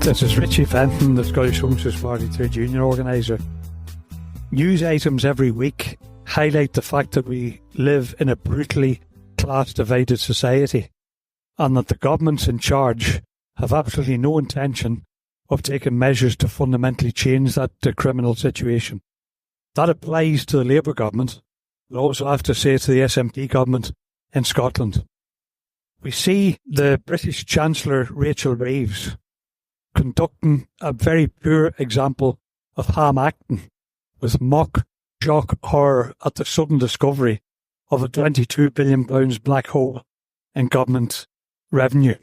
This is Richie Venton, the Scottish Socialist Party Trade Union Organiser. News items every week highlight the fact that we live in a brutally class-divided society and that the governments in charge have absolutely no intention of taking measures to fundamentally change that criminal situation. That applies to the Labour government, but also I have to say to the SNP government in Scotland. We see the British Chancellor Rachel Reeves conducting a very poor example of ham acting with mock shock horror at the sudden discovery of a £22 billion black hole in government revenue.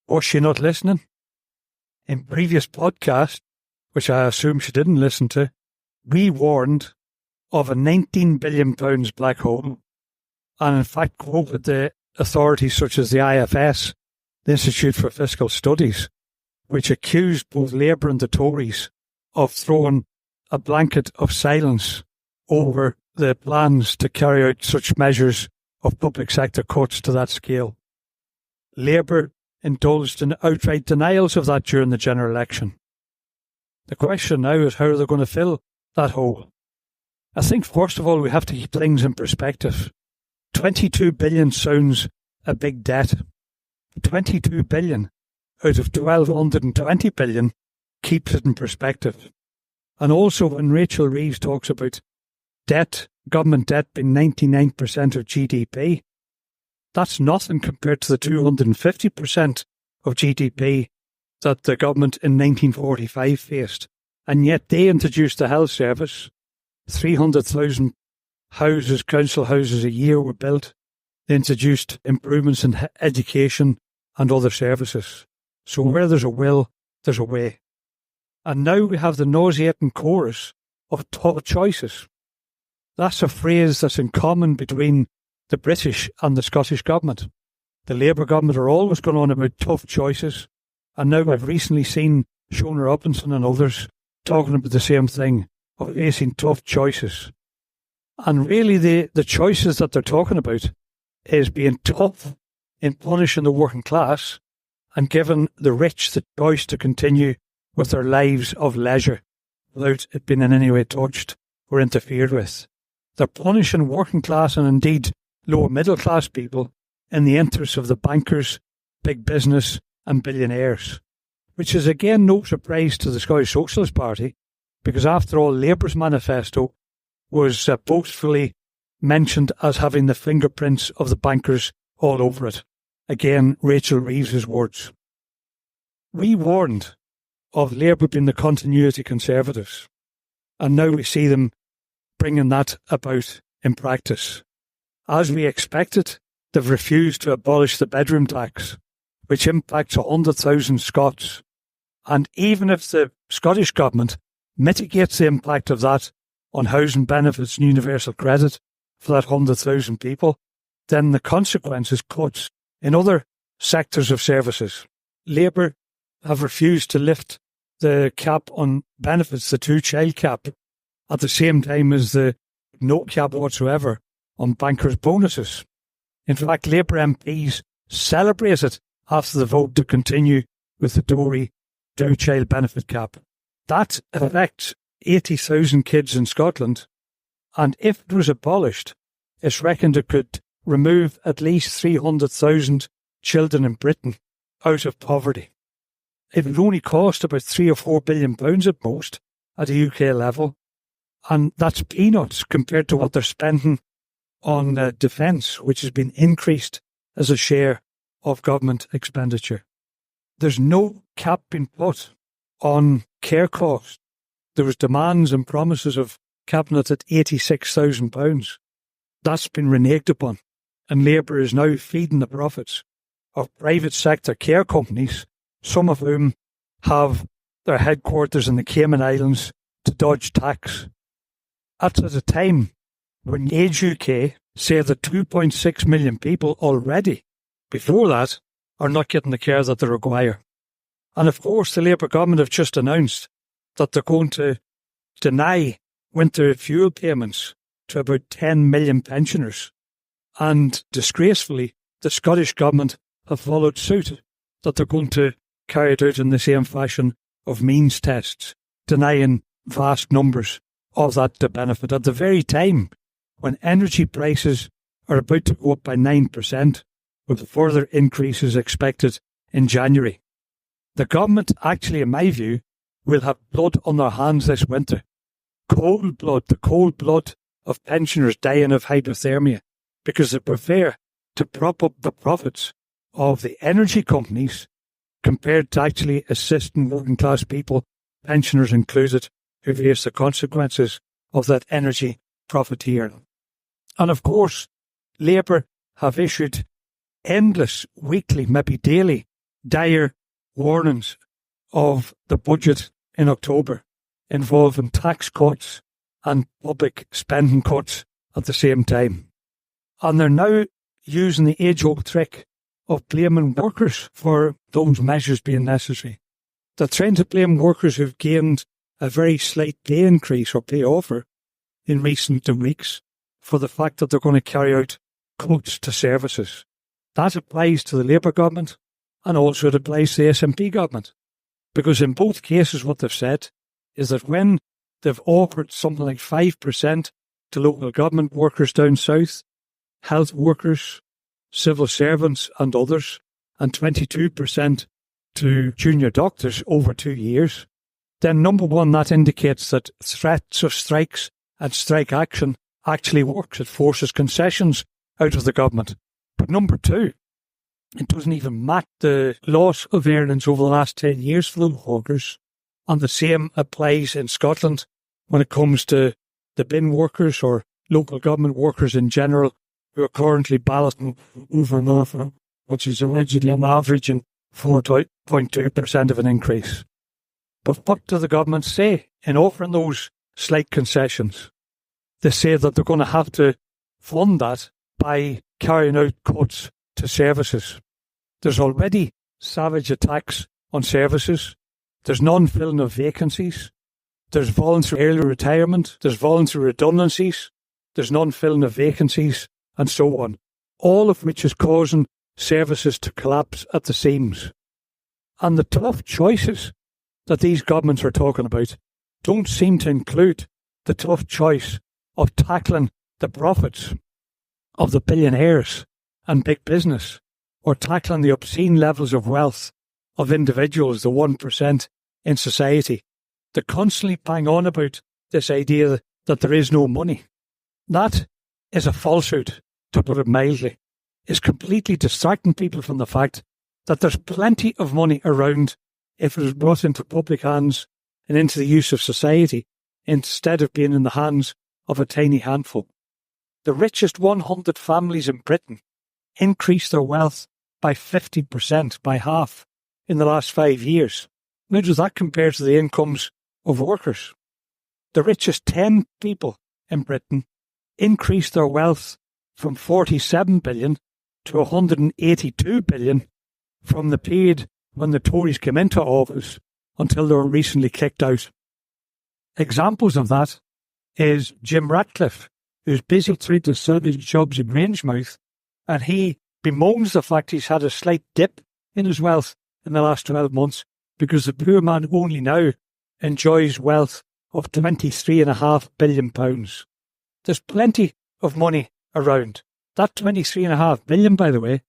Was she not listening? In previous podcasts, which I assume she didn't listen to, we warned of a £19 billion black hole and in fact quoted the authorities such as the IFS, the Institute for Fiscal Studies, which accused both Labour and the Tories of throwing a blanket of silence over the plans to carry out such measures of public sector cuts to that scale. Labour indulged in outright denials of that during the general election. The question now is how they're going to fill that hole. I think first of all we have to keep things in perspective. 22 billion sounds a big debt. 22 billion out of 1,220 billion keeps it in perspective. And also when Rachel Reeves talks about debt, government debt being 99% of GDP, that's nothing compared to the 250% of GDP that the government in 1945 faced. And yet they introduced the health service. 300,000 houses, council houses a year were built. They introduced improvements in education and other services. So where there's a will, there's a way. And now we have the nauseating chorus of tough choices. That's a phrase that's in common between the British and the Scottish government. The Labour government are always going on about tough choices. And now I've recently seen Shona Robinson and others talking about the same thing, of facing tough choices. And really the choices that they're talking about is being tough in punishing the working class and giving the rich the choice to continue with their lives of leisure without it being in any way touched or interfered with. They're punishing working class and indeed lower middle class people in the interests of the bankers, big business and billionaires, which is again no surprise to the Scottish Socialist Party, because after all Labour's manifesto was boastfully mentioned as having the fingerprints of the bankers all over it. Again, Rachel Reeves' words. We warned of Labour being the continuity Conservatives, and now we see them bringing that about in practice. As we expected, they've refused to abolish the bedroom tax, which impacts 100,000 Scots. And even if the Scottish Government mitigates the impact of that on housing benefits and universal credit for that 100,000 people, then the consequence is cuts in other sectors of services. Labour have refused to lift the cap on benefits, the two-child cap, at the same time as the no cap whatsoever on bankers' bonuses. In fact, Labour MPs celebrated after the vote to continue with the Tory two-child benefit cap. That affects 80,000 kids in Scotland, and if it was abolished, it's reckoned it could remove at least 300,000 children in Britain out of poverty. It would only cost about £3 or £4 billion at most at a UK level, and that's peanuts compared to what they're spending on defence, which has been increased as a share of government expenditure. There's no cap being put on care costs. There was demands and promises of capping it at £86,000. That's been reneged upon, and Labour is now feeding the profits of private sector care companies, some of whom have their headquarters in the Cayman Islands to dodge tax. That's at a time when Age UK say that 2.6 million people already, before that, are not getting the care that they require. And of course, the Labour government have just announced that they're going to deny winter fuel payments to about 10 million pensioners. And disgracefully, the Scottish government have followed suit, that they're going to carried out in the same fashion of means tests, denying vast numbers of that to benefit at the very time when energy prices are about to go up by 9%, with further increases expected in January. The government actually, in my view, will have blood on their hands this winter. Cold blood, the cold blood of pensioners dying of hypothermia, because they prefer to prop up the profits of the energy companies compared to actually assisting working class people, pensioners included, who face the consequences of that energy profiteering. And of course, Labour have issued endless weekly, maybe daily, dire warnings of the budget in October involving tax cuts and public spending cuts at the same time. And they're now using the age-old trick of blaming workers for those measures being necessary. They're trying to blame workers who've gained a very slight pay increase or pay offer in recent weeks for the fact that they're going to carry out cuts to services. That applies to the Labour government and also it applies to the SNP government. Because in both cases what they've said is that when they've offered something like 5% to local government workers down south, health workers, civil servants and others, and 22% to junior doctors over 2 years, then number one, that indicates that threats of strikes and strike action actually works. It forces concessions out of the government. But number two, it doesn't even match the loss of earnings over the last 10 years for the workers. And the same applies in Scotland when it comes to the bin workers or local government workers in general who are currently balloting over and over, which is allegedly an average in 4.2% of an increase. But what do the government say in offering those slight concessions? They say that they're going to have to fund that by carrying out cuts to services. There's already savage attacks on services. There's non-filling of vacancies. There's voluntary early retirement. There's voluntary redundancies. There's non-filling of vacancies and so on. All of which is causing services to collapse at the seams. And the tough choices that these governments are talking about don't seem to include the tough choice of tackling the profits of the billionaires and big business, or tackling the obscene levels of wealth of individuals, the 1% in society. They constantly bang on about this idea that there is no money. That is a falsehood, to put it mildly. It's completely distracting people from the fact that there's plenty of money around if it is brought into public hands and into the use of society, instead of being in the hands of a tiny handful. The richest 100 families in Britain increased their wealth by 50%, by half, in the last 5 years. How does that compare to the incomes of workers? The richest 10 people in Britain increased their wealth from 47 billion to 182 billion from the period when the Tories came into office until they were recently kicked out. Examples of that is Jim Ratcliffe, who's busy trying to sell his jobs in Grangemouth, and he bemoans the fact he's had a slight dip in his wealth in the last 12 months because the poor man only now enjoys wealth of £23.5 billion. There's plenty of money around. That £23.5 billion, by the way,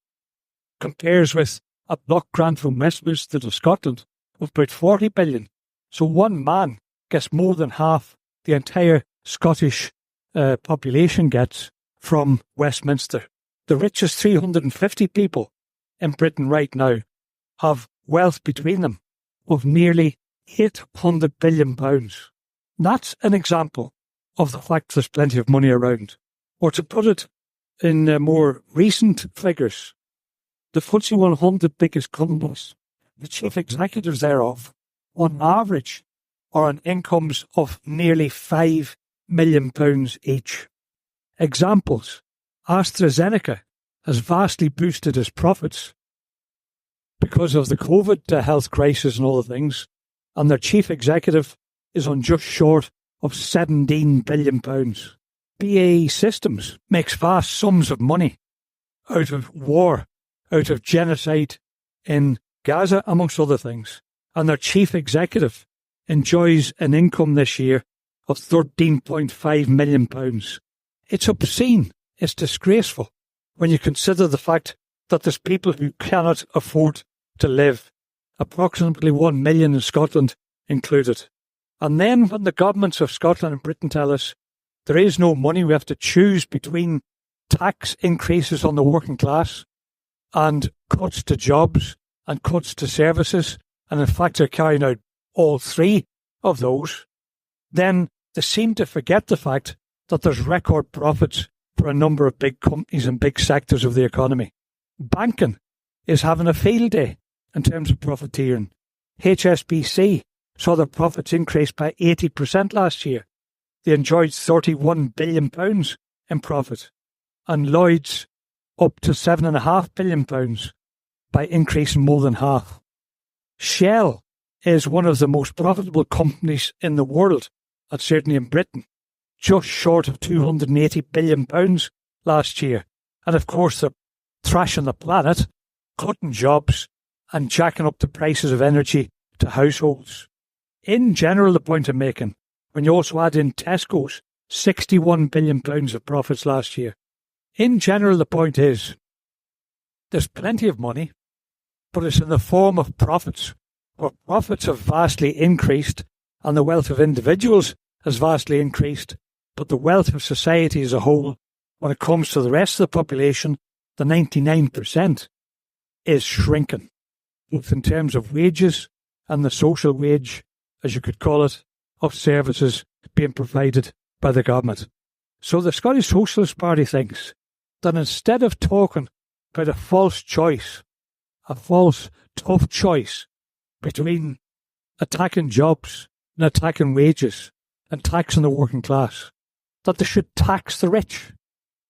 compares with a block grant from Westminster to Scotland of about 40 billion. So one man gets more than half the entire Scottish population gets from Westminster. The richest 350 people in Britain right now have wealth between them of nearly £800 billion. That's an example of the fact there's plenty of money around. Or to put it in more recent figures, the FTSE 100 biggest companies, the chief executives thereof, on average, are on incomes of nearly £5 million each. Examples: AstraZeneca has vastly boosted its profits because of the COVID health crisis and other things, and their chief executive is on just short of £17 billion. BAE Systems makes vast sums of money out of war, out of genocide in Gaza, amongst other things, and their chief executive enjoys an income this year of £13.5 million. It's obscene. It's disgraceful when you consider the fact that there's people who cannot afford to live, approximately 1 million in Scotland included. And then when the governments of Scotland and Britain tell us there is no money, we have to choose between tax increases on the working class and cuts to jobs and cuts to services, and in fact they're carrying out all three of those, then they seem to forget the fact that there's record profits for a number of big companies and big sectors of the economy. Banking is having a field day in terms of profiteering. HSBC saw their profits increase by 80% last year. They enjoyed £31 billion in profit, and Lloyds up to £7.5 billion by increasing more than half. Shell is one of the most profitable companies in the world, and certainly in Britain, just short of £280 billion last year. And of course, they're thrashing the planet, cutting jobs, and jacking up the prices of energy to households. In general, the point I'm making, when you also add in Tesco's, £61 billion of profits last year. In general, the point is, there's plenty of money, but it's in the form of profits, where profits have vastly increased and the wealth of individuals has vastly increased, but the wealth of society as a whole, when it comes to the rest of the population, the 99%, is shrinking, both in terms of wages and the social wage, as you could call it, of services being provided by the government. So the Scottish Socialist Party thinks that instead of talking about a false choice, a false tough choice between attacking jobs and attacking wages and taxing the working class, that they should tax the rich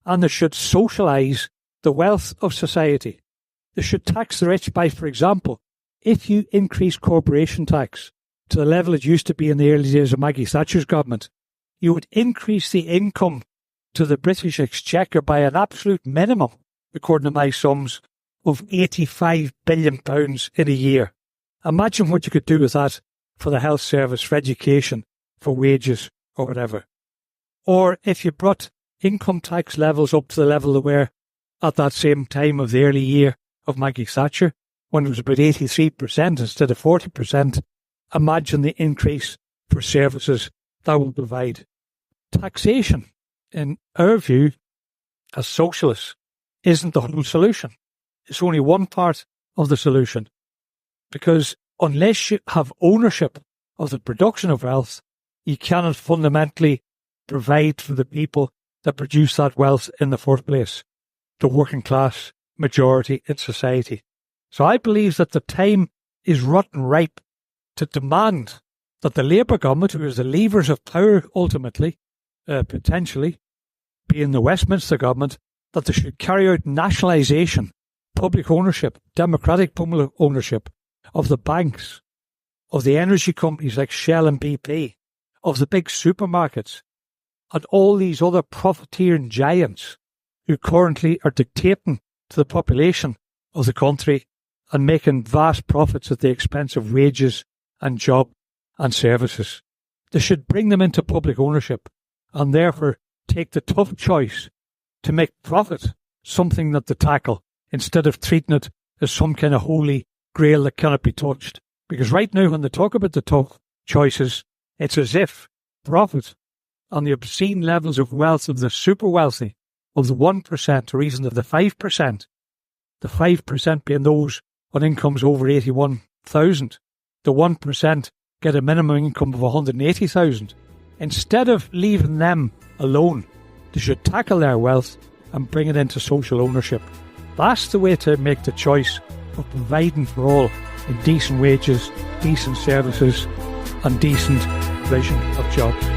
and they should socialise the wealth of society. They should tax the rich by, for example, if you increase corporation tax to the level it used to be in the early days of Maggie Thatcher's government, you would increase the income to the British Exchequer by an absolute minimum, according to my sums, of £85 billion in a year. Imagine what you could do with that for the health service, for education, for wages, or whatever. Or if you brought income tax levels up to the level they were at that same time of the early year of Maggie Thatcher, when it was about 83% instead of 40%, imagine the increase for services that will provide. Taxation, in our view, as socialists, isn't the whole solution. It's only one part of the solution. Because unless you have ownership of the production of wealth, you cannot fundamentally provide for the people that produce that wealth in the first place, the working class majority in society. So I believe that the time is rotten ripe to demand that the Labour government, who is the levers of power ultimately, potentially, being the Westminster government, that they should carry out nationalisation, public ownership, democratic public ownership of the banks, of the energy companies like Shell and BP, of the big supermarkets, and all these other profiteering giants who currently are dictating to the population of the country and making vast profits at the expense of wages and job and services. They should bring them into public ownership and therefore take the tough choice to make profit something that they tackle instead of treating it as some kind of holy grail that cannot be touched. Because right now when they talk about the tough choices, it's as if profit on the obscene levels of wealth of the super wealthy, of the 1% or even of the 5%, the 5% being those on incomes over 81,000, the 1% get a minimum income of 180,000. Instead of leaving them alone, they should tackle their wealth and bring it into social ownership. That's the way to make the choice of providing for all in decent wages, decent services and decent provision of jobs.